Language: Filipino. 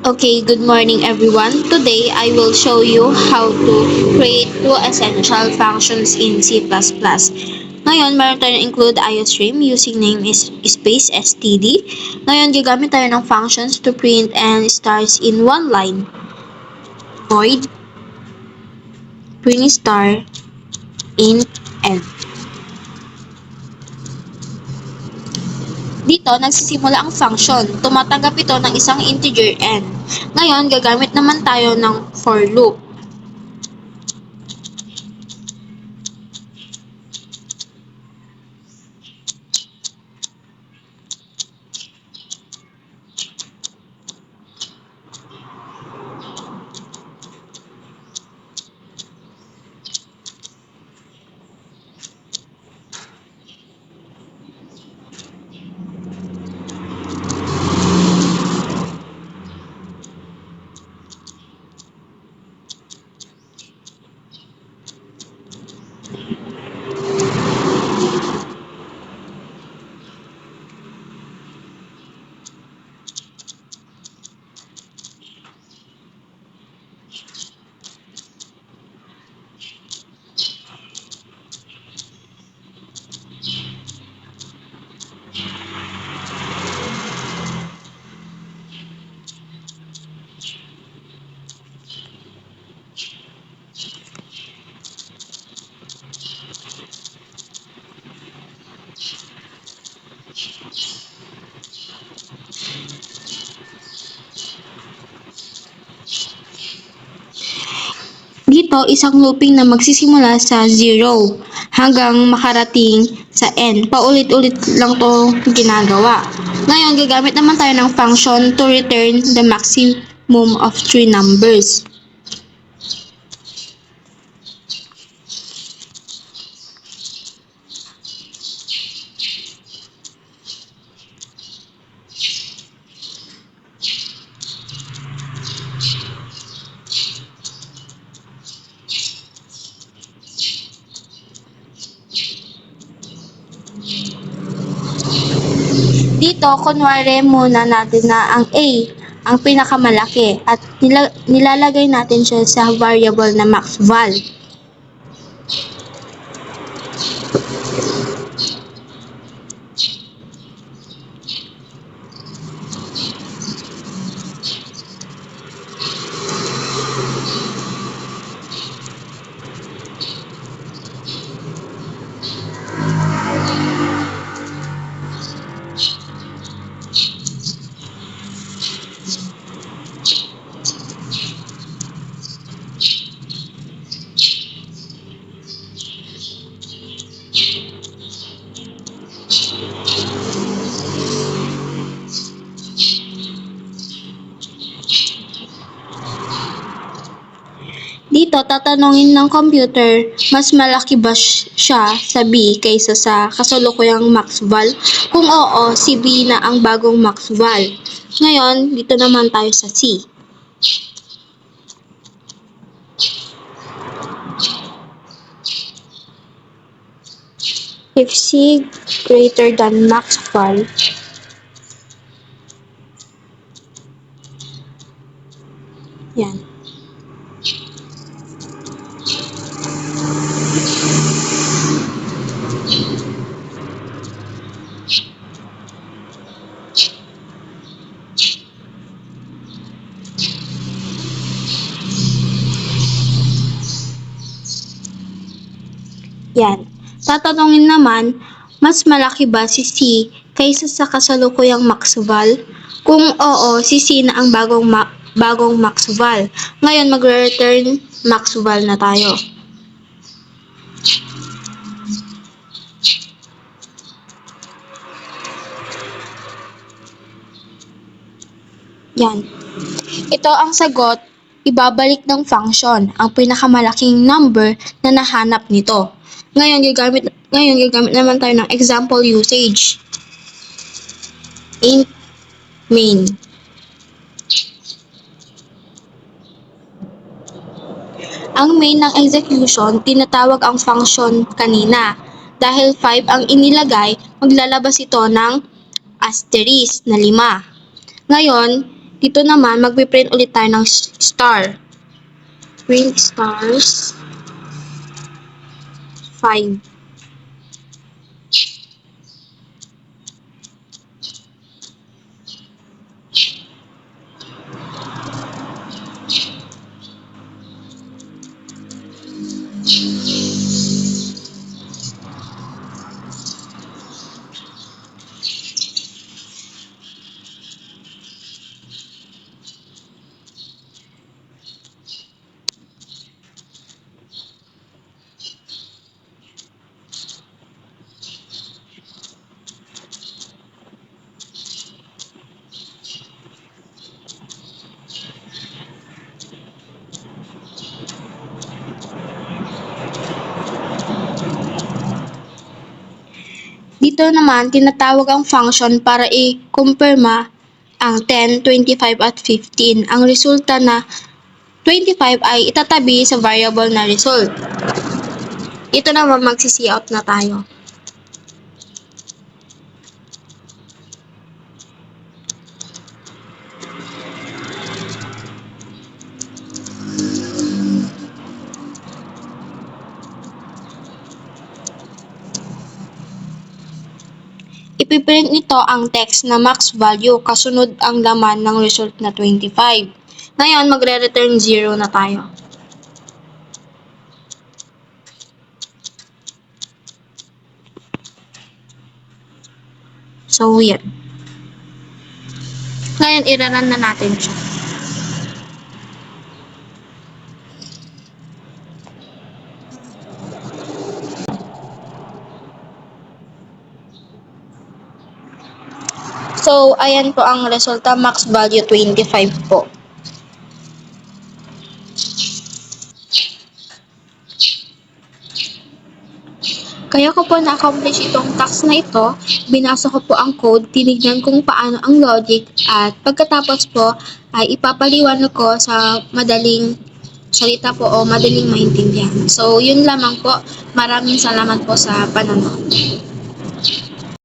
Okay, good morning everyone. Today I will show you how to create two essential functions in C++. Ngayon, meron tayong include iostream using name is space std. Ngayon, gagamit tayo ng functions to print and stars in one line. Void print star int n. Dito, nagsisimula ang function. Tumatanggap ito ng isang integer n. Ngayon, gagamit naman tayo ng for loop. Dito, isang looping na magsisimula sa 0 hanggang makarating sa n. Paulit-ulit lang to ginagawa. Ngayon, gagamit naman tayo ng function to return the maximum of 3 numbers. Dito, kunwari muna natin na ang A, ang pinakamalaki, at nilalagay natin siya sa variable na maxval. Dito, tatanungin ng computer, mas malaki ba siya sa B kaysa sa kasalukuyang maxval? Kung oo, si B na ang bagong maxval. Ngayon, dito naman tayo sa C. If C greater than maxval, yan. Yan. Tatanungin naman, mas malaki ba si C kaysa sa kasalukuyang maxval? Kung oo, si C na ang bagong maxval. Ngayon, magre-return maxval na tayo. Yan. Ito ang sagot, ibabalik ng function ang pinakamalaking number na nahanap nito. Ngayon, gagamit naman tayo ng example usage. Int main. Ang main ng execution, tinatawag ang function kanina. Dahil 5 ang inilagay, maglalabas ito ng asterisk na 5. Ngayon, Dito naman, magpiprint ulit tayo ng star. Print stars 5. Dito naman, tinatawag ang function para i-kumpirma ang 10, 25 at 15. Ang resulta na 25 ay itatabi sa variable na result. Dito naman magsi-cout na tayo. Ipiprint nito ang text na max value kasunod ang laman ng result na 25. Ngayon, magre-return 0 na tayo. So, weird. Ngayon, i-run na natin siya. So, ayan po ang resulta, max value 25 po. Kaya ko po na-accomplish itong task na ito, binasa ko po ang code, tinignan kung paano ang logic, at pagkatapos po ay ipapaliwanag ko sa madaling salita po o madaling maintindihan. So, yun lamang po. Maraming salamat po sa panonood.